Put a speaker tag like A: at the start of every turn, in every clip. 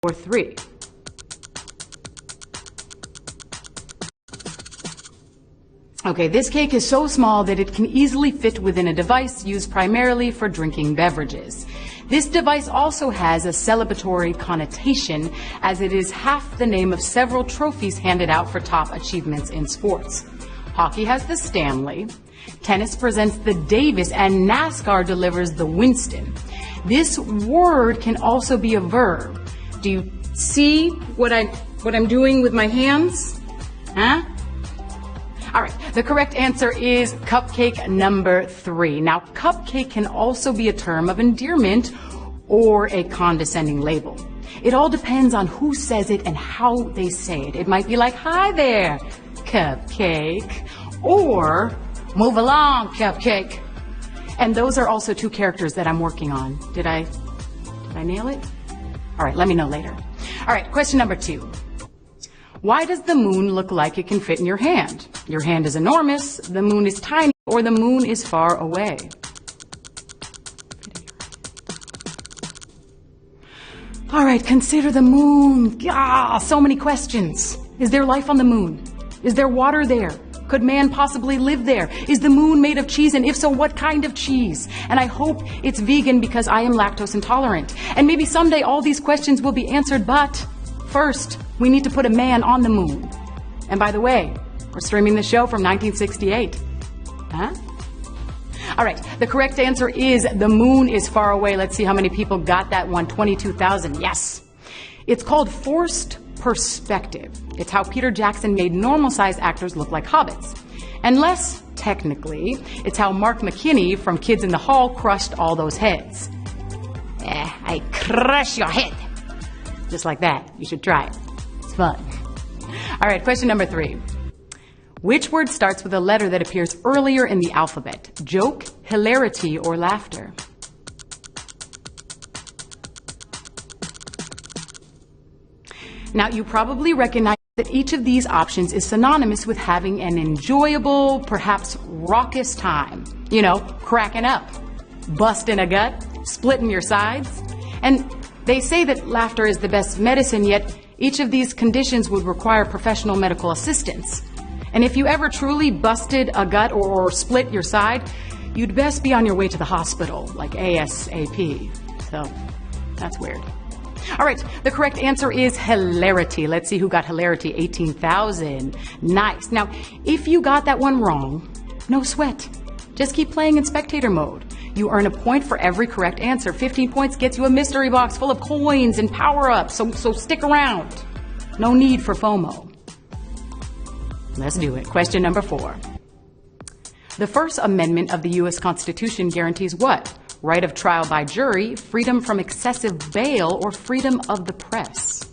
A: or 3? Okay, this cake is so small that it can easily fit within a device used primarily for drinking beverages. This device also has a celebratory connotation, as it is half the name of several trophies handed out for top achievements in sports. Hockey has the Stanley, tennis presents the Davis, and NASCAR delivers the Winston. This word can also be a verb. Do you see what I'm doing with my hands? Huh? All right, the correct answer is cupcake number 3. Now, cupcake can also be a term of endearment or a condescending label. It all depends on who says it and how they say it. It might be like, "Hi there, cupcake," or "Move along, cupcake." And those are also 2 characters that I'm working on. Did I nail it? All right, let me know later. All right, question number 2. Why does the moon look like it can fit in your hand? Your hand is enormous, the moon is tiny, or the moon is far away. All right, consider the moon. So many questions. Is there life on the moon? Is there water there? Could man possibly live there? Is the moon made of cheese? And if so, what kind of cheese? And I hope it's vegan because I am lactose intolerant. And maybe someday all these questions will be answered, but first, we need to put a man on the moon. And by the way, we're streaming the show from 1968. Huh? All right, the correct answer is the moon is far away. Let's see how many people got that one. 22,000, yes. It's called forced perspective. It's how Peter Jackson made normal-sized actors look like hobbits. And less technically, it's how Mark McKinney from Kids in the Hall crushed all those heads. I crush your head. Just like that. You should try it. It's fun. All right, question number 3. Which word starts with a letter that appears earlier in the alphabet? Joke, hilarity, or laughter? Now, you probably recognize that each of these options is synonymous with having an enjoyable, perhaps raucous time. You know, cracking up, busting a gut, splitting your sides. And they say that laughter is the best medicine, yet each of these conditions would require professional medical assistance. And if you ever truly busted a gut or split your side, you'd best be on your way to the hospital, like ASAP. So, that's weird. All right, the correct answer is hilarity. Let's see who got hilarity. 18,000. Nice. Now, if you got that one wrong, no sweat. Just keep playing in spectator mode. You earn a point for every correct answer. 15 points gets you a mystery box full of coins and power-ups, so stick around. No need for FOMO. Let's do it. Question number 4. The First Amendment of the U.S. Constitution guarantees what? Right of trial by jury, freedom from excessive bail, or freedom of the press?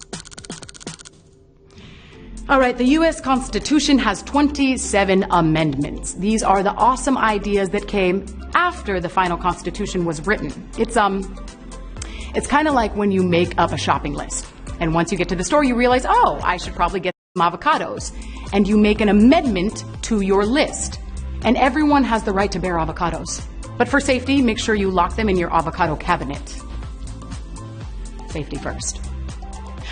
A: All right, the U.S. Constitution has 27 amendments. These are the awesome ideas that came after the final Constitution was written. It's kind of like when you make up a shopping list. And once you get to the store, you realize, oh, I should probably get some avocados. And you make an amendment to your list. And everyone has the right to bear avocados. But for safety, make sure you lock them in your avocado cabinet. Safety first.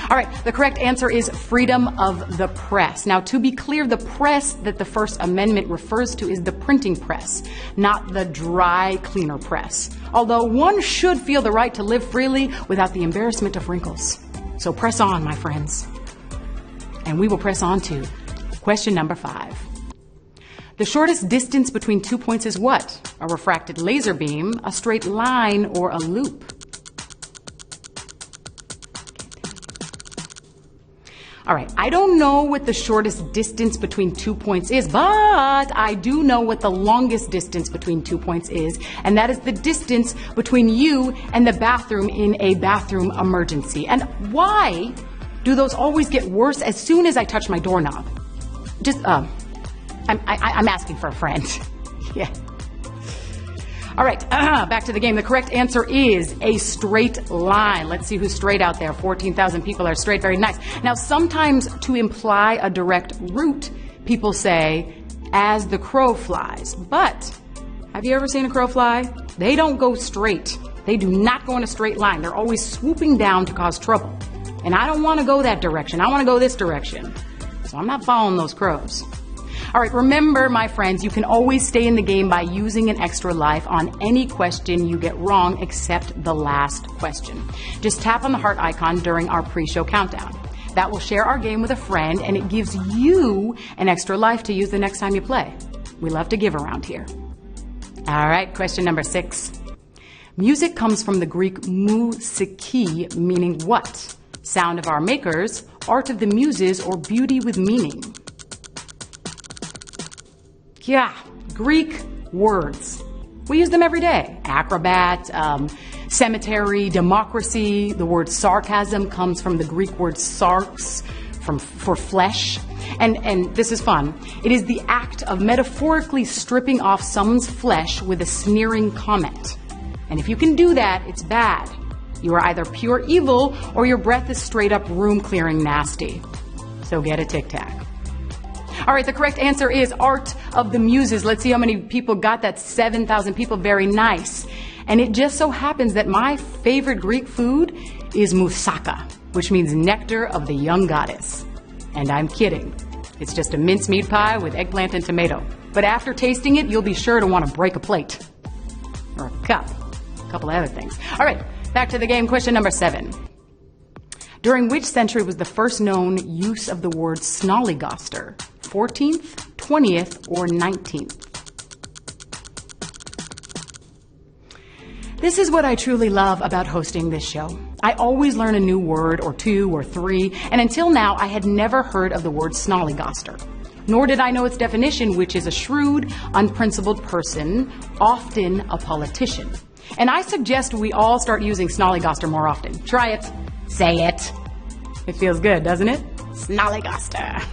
A: All right, the correct answer is freedom of the press. Now, to be clear, the press that the First Amendment refers to is the printing press, not the dry cleaner press. Although one should feel the right to live freely without the embarrassment of wrinkles. So press on, my friends. And we will press on to question number 5. The shortest distance between 2 points is what? A refracted laser beam, a straight line, or a loop? All right, I don't know what the shortest distance between 2 points is, but I do know what the longest distance between 2 points is, and that is the distance between you and the bathroom in a bathroom emergency. And why do those always get worse as soon as I touch my doorknob? I'm asking for a friend. Yeah. All right, back to the game. The correct answer is a straight line. Let's see who's straight out there. 14,000 people are straight. Very nice. Now, sometimes to imply a direct route, people say, as the crow flies. But have you ever seen a crow fly? They don't go straight. They do not go in a straight line. They're always swooping down to cause trouble. And I don't want to go that direction. I want to go this direction. So I'm not following those crows. All right, remember, my friends, you can always stay in the game by using an extra life on any question you get wrong except the last question. Just tap on the heart icon during our pre-show countdown. That will share our game with a friend, and it gives you an extra life to use the next time you play. We love to give around here. All right, question number 6. Music comes from the Greek mousiki, meaning what? Sound of our makers, art of the muses, or beauty with meaning? Yeah, Greek words. We use them every day. Acrobat, cemetery, democracy. The word sarcasm comes from the Greek word sarx, for flesh. And this is fun. It is the act of metaphorically stripping off someone's flesh with a sneering comment. And if you can do that, it's bad. You are either pure evil or your breath is straight up room clearing nasty. So get a Tic Tac. All right, the correct answer is art of the muses. Let's see how many people got that. 7,000 people. Very nice. And it just so happens that my favorite Greek food is moussaka, which means nectar of the young goddess. And I'm kidding. It's just a mincemeat pie with eggplant and tomato. But after tasting it, you'll be sure to want to break a plate. Or a cup. A couple of other things. All right, back to the game. Question number 7. During which century was the first known use of the word snollygoster? 14th, 20th, or 19th? This is what I truly love about hosting this show. I always learn a new word or 2 or 3, and until now I had never heard of the word snollygoster. Nor did I know its definition, which is a shrewd, unprincipled person, often a politician. And I suggest we all start using snollygoster more often. Try it. Say it. It feels good, doesn't it? Snollygoster.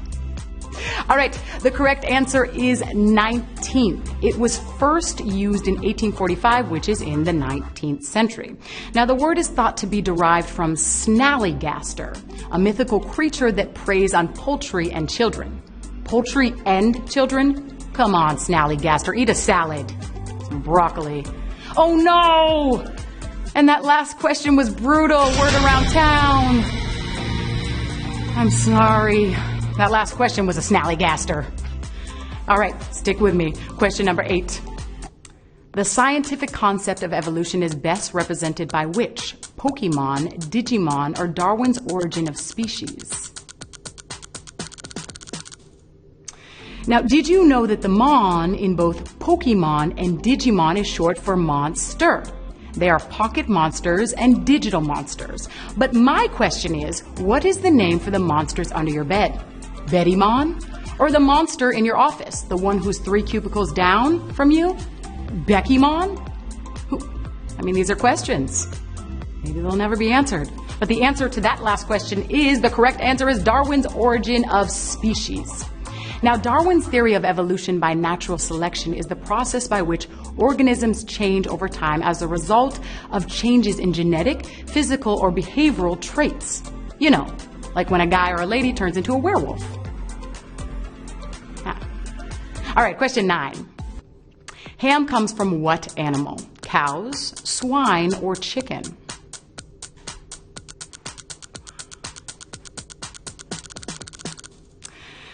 A: All right, the correct answer is 19th. It was first used in 1845, which is in the 19th century. Now, the word is thought to be derived from snallygaster, a mythical creature that preys on poultry and children. Poultry and children? Come on, snallygaster, eat a salad. Some broccoli. Oh no! And that last question was brutal. Word around town. I'm sorry. That last question was a snallygaster. All right, stick with me. Question number 8. The scientific concept of evolution is best represented by which? Pokemon, Digimon, or Darwin's Origin of Species? Now, did you know that the mon in both Pokemon and Digimon is short for monster? They are pocket monsters and digital monsters. But my question is, what is the name for the monsters under your bed? Bettymon? Or the monster in your office, the one who's 3 cubicles down from you? Beckymon? These are questions. Maybe they'll never be answered. But the answer to that last question is, the correct answer is Darwin's Origin of Species. Now, Darwin's theory of evolution by natural selection is the process by which organisms change over time as a result of changes in genetic, physical, or behavioral traits. You know, like when a guy or a lady turns into a werewolf. All right, question 9. Ham comes from what animal? Cows, swine, or chicken?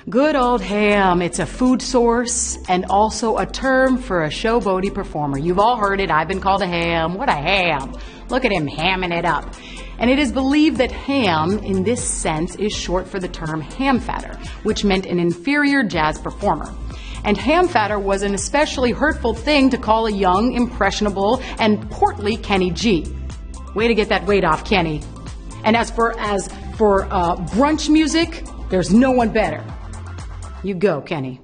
A: Good old ham. It's a food source and also a term for a showboaty performer. You've all heard it. I've been called a ham. What a ham. Look at him hamming it up. And it is believed that ham, in this sense, is short for the term ham-fatter, which meant an inferior jazz performer. And ham-fatter was an especially hurtful thing to call a young, impressionable, and portly Kenny G. Way to get that weight off, Kenny. And as for brunch music, there's no one better. You go, Kenny.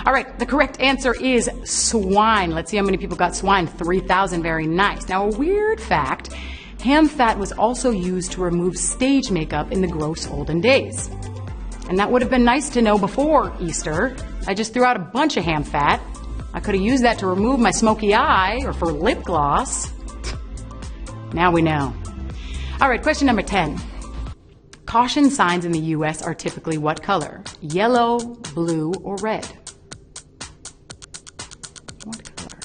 A: All right, the correct answer is swine. Let's see how many people got swine. 3,000, very nice. Now, a weird fact, ham fat was also used to remove stage makeup in the gross olden days. And that would have been nice to know before Easter. I just threw out a bunch of ham fat. I could have used that to remove my smoky eye or for lip gloss. Now we know. All right, question number 10. Caution signs in the U.S. are typically what color? Yellow, blue, or red? What color?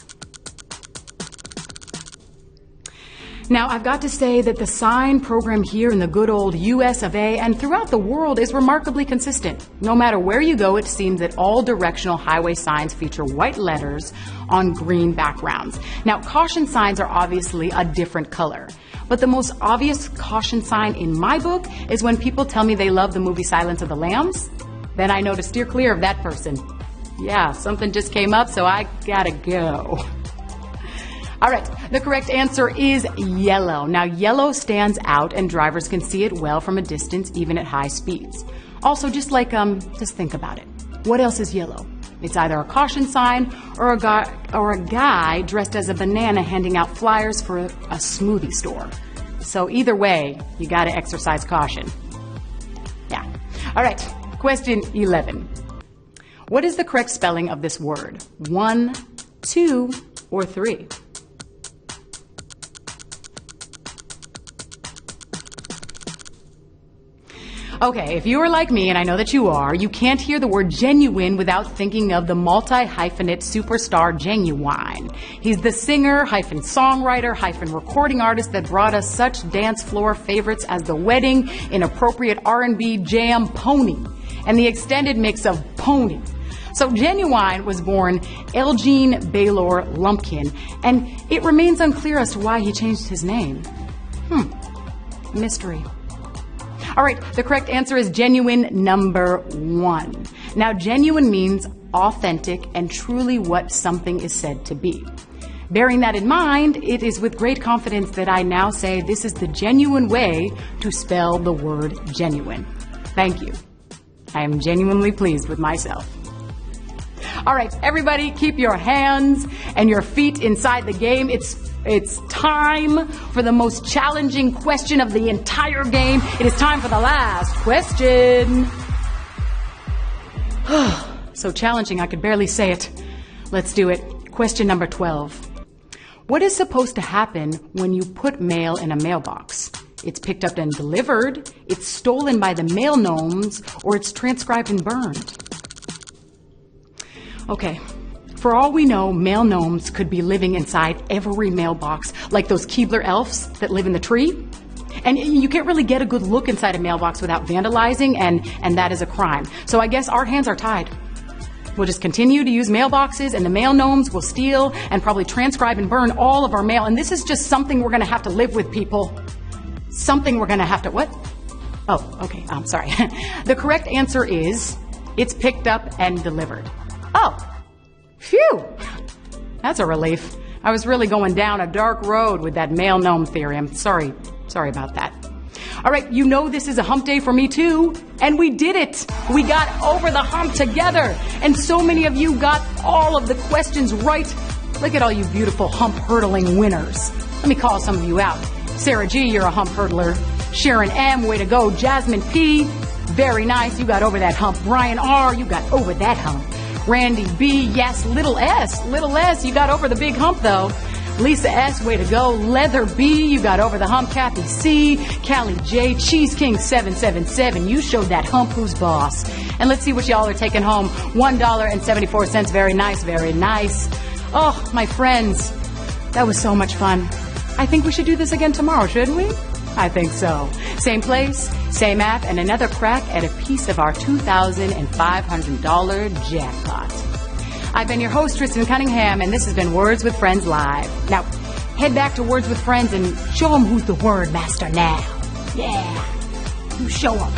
A: Now, I've got to say that the sign program here in the good old US of A and throughout the world is remarkably consistent. No matter where you go, it seems that all directional highway signs feature white letters on green backgrounds. Now, caution signs are obviously a different color. But the most obvious caution sign in my book is when people tell me they love the movie Silence of the Lambs. Then I know to steer clear of that person. Yeah, something just came up, so I gotta go. All right, the correct answer is yellow. Now, yellow stands out and drivers can see it well from a distance, even at high speeds. Also, just think about it. What else is yellow? It's either a caution sign or a guy dressed as a banana handing out flyers for a smoothie store. So either way, you gotta exercise caution. Yeah. All right, question 11. What is the correct spelling of this word? 1, 2, or 3? Okay, if you are like me, and I know that you are, you can't hear the word genuine without thinking of the multi-hyphenate superstar Ginuwine. He's the singer, songwriter, recording artist that brought us such dance floor favorites as The Wedding, Inappropriate R&B Jam, Pony, and the extended mix of Pony. So Ginuwine was born Elgene Baylor Lumpkin, and it remains unclear as to why he changed his name. Mystery. All right, the correct answer is genuine number 1. Now, genuine means authentic and truly what something is said to be. Bearing that in mind, it is with great confidence that I now say this is the genuine way to spell the word genuine. Thank you. I am genuinely pleased with myself. All right, everybody, keep your hands and your feet inside the game. It's time for the most challenging question of the entire game. It is time for the last question. So challenging, I could barely say it. Let's do it. Question number 12. What is supposed to happen when you put mail in a mailbox? It's picked up and delivered, it's stolen by the mail gnomes, or it's transcribed and burned. Okay. For all we know, mail gnomes could be living inside every mailbox, like those Keebler elves that live in the tree. And you can't really get a good look inside a mailbox without vandalizing, and that is a crime. So I guess our hands are tied. We'll just continue to use mailboxes, and the mail gnomes will steal and probably transcribe and burn all of our mail. And this is just something we're going to have to live with, people. Something we're going to have to, what? Oh, okay, I'm sorry. The correct answer is, it's picked up and delivered. Oh. Phew! That's a relief. I was really going down a dark road with that mail gnome theory. I'm sorry about that. All right, you know this is a hump day for me too, and we did it. We got over the hump together, and so many of you got all of the questions right. Look at all you beautiful hump hurdling winners. Let me call some of you out. Sarah G, you're a hump hurdler. Sharon M, way to go. Jasmine P, very nice. You got over that hump. Brian R, you got over that hump. Randy B, yes, little S, you got over the big hump though. Lisa S, way to go. Leather B, you got over the hump. Kathy C, Callie J, Cheese King 777, you showed that hump who's boss. And let's see what y'all are taking home. $1.74, very nice, very nice. Oh, my friends, that was so much fun. I think we should do this again tomorrow, shouldn't we? I think so. Same place, same app, and another crack at a piece of our $2,500 jackpot. I've been your host, Tristan Cunningham, and this has been Words with Friends Live. Now, head back to Words with Friends and show them who's the word master now. Yeah, you show them.